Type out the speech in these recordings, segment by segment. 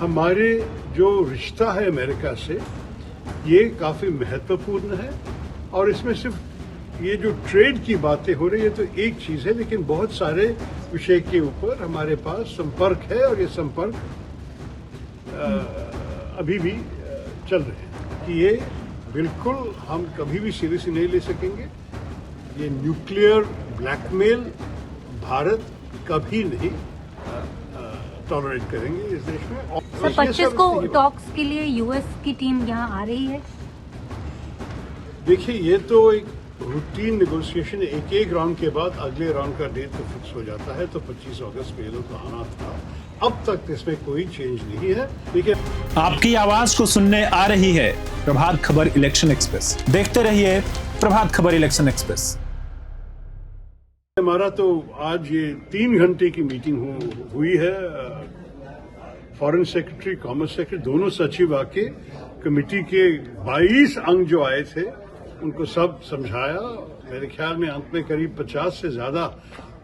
हमारे जो रिश्ता है अमेरिका से ये काफ़ी महत्वपूर्ण है और इसमें सिर्फ ये जो ट्रेड की बातें हो रही है तो एक चीज़ है, लेकिन बहुत सारे विषय के ऊपर हमारे पास संपर्क है और ये संपर्क अभी भी चल रहे हैं कि ये बिल्कुल हम कभी भी सीरियसली नहीं ले सकेंगे। ये न्यूक्लियर ब्लैकमेल भारत कभी नहीं टॉलरेट करेंगे इस देश में। सर 25 को टॉक्स के लिए यूएस की टीम यहाँ आ रही है। देखिए, ये तो एक रूटीन नेगोशिएशन, एक राउंड के बाद अगले राउंड का डेट तो फिक्स हो जाता है। तो 25 अगस्त को ये लोग आना था, अब तक इसमें कोई चेंज नहीं है। देखिए, आपकी आवाज को सुनने आ रही है प्रभात खबर इलेक्शन एक्सप्रेस। देखते रहिए प्रभात खबर इलेक्शन एक्सप्रेस। हमारा तो आज ये 3 घंटे की मीटिंग हुई है। फॉरेन सेक्रेटरी, कॉमर्स सेक्रेटरी, दोनों सचिव आके कमेटी के 22 अंग जो आए थे उनको सब समझाया। मेरे ख्याल में अंत में करीब 50 से ज्यादा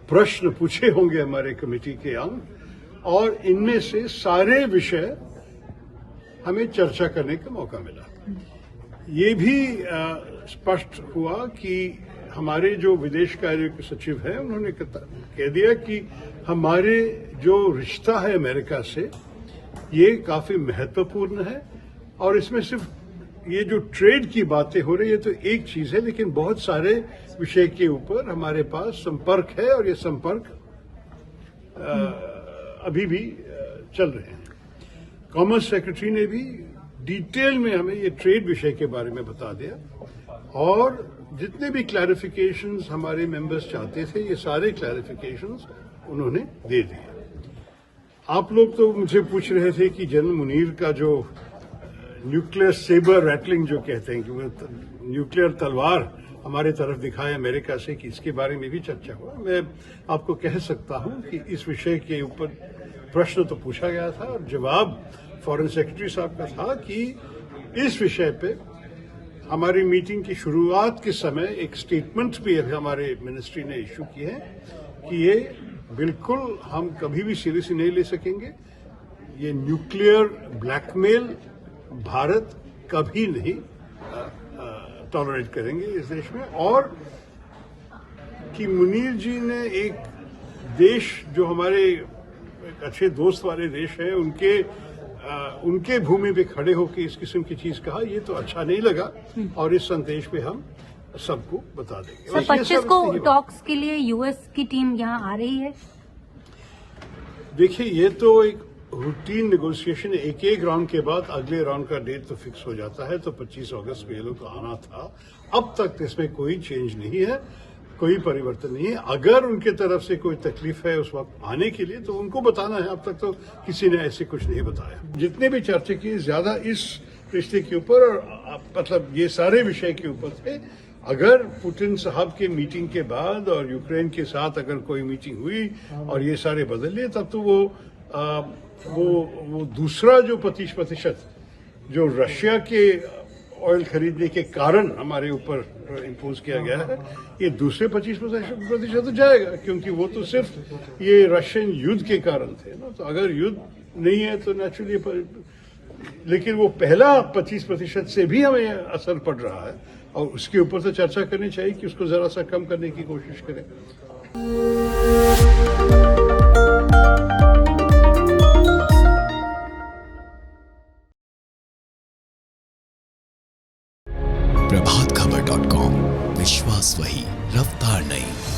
प्रश्न पूछे होंगे हमारे कमेटी के अंग, और इनमें से सारे विषय हमें चर्चा करने का मौका मिला। ये भी स्पष्ट हुआ कि हमारे जो विदेश कार्य के सचिव हैं उन्होंने कह दिया कि हमारे जो रिश्ता है अमेरिका से ये काफी महत्वपूर्ण है और इसमें सिर्फ ये जो ट्रेड की बातें हो रही है तो एक चीज है, लेकिन बहुत सारे विषय के ऊपर हमारे पास संपर्क है और ये संपर्क अभी भी चल रहे हैं। कॉमर्स सेक्रेटरी ने भी डिटेल में हमें ये ट्रेड विषय के बारे में बता दिया और जितने भी क्लैरिफिकेशंस हमारे मेंबर्स चाहते थे ये सारे क्लैरिफिकेशंस उन्होंने दे दिए। आप लोग तो मुझे पूछ रहे थे कि जनरल मुनीर का जो न्यूक्लियर सेबर रैटलिंग जो कहते हैं कि वो न्यूक्लियर तलवार हमारे तरफ दिखाए अमेरिका से, कि इसके बारे में भी चर्चा हुआ। मैं आपको कह सकता हूं कि इस विषय के ऊपर प्रश्न तो पूछा गया था और जवाब फॉरेन सेक्रेटरी साहब का था कि इस विषय पे हमारी मीटिंग की शुरुआत के समय एक स्टेटमेंट भी हमारे मिनिस्ट्री ने इशू की है कि ये बिल्कुल हम कभी भी सीरियसली नहीं ले सकेंगे। ये न्यूक्लियर ब्लैकमेल भारत कभी नहीं टॉलरेट करेंगे इस देश में, और कि मुनीर जी ने एक देश जो हमारे एक अच्छे दोस्त वाले देश है उनके भूमि पे खड़े होकर इस किस्म की चीज कहा, ये तो अच्छा नहीं लगा और इस संदेश पे हम सबको बता देंगे। सर 25 को टॉक्स के लिए यूएस की टीम यहाँ आ रही है। देखिए, ये तो एक रूटीन नेगोशिएशन, एक राउंड के बाद अगले राउंड का डेट तो फिक्स हो जाता है। तो 25 अगस्त को ये लोग आना था, अब तक इसमें कोई चेंज नहीं है, कोई परिवर्तन नहीं है। अगर उनके तरफ से कोई तकलीफ है उस वक्त आने के लिए तो उनको बताना है। अब तक तो किसी ने ऐसे कुछ नहीं बताया। जितने भी चर्चा की ज्यादा इस रिश्ते के ऊपर और मतलब ये सारे विषय के ऊपर थे। अगर पुतिन साहब के मीटिंग के बाद और यूक्रेन के साथ अगर कोई मीटिंग हुई और ये सारे बदल लिए तब तो वो दूसरा जो 25% जो रशिया के ऑयल खरीदने के कारण हमारे ऊपर इम्पोज किया गया है, ये दूसरे 25% तो जाएगा, क्योंकि वो तो सिर्फ ये रशियन युद्ध के कारण थे ना। तो अगर युद्ध नहीं है तो नेचुरली, लेकिन वो पहला 25% से भी हमें असर पड़ रहा है और उसके ऊपर तो चर्चा करनी चाहिए कि उसको जरा सा कम करने की कोशिश करें। प्रभातखबर.com, विश्वास वही, रफ्तार नहीं।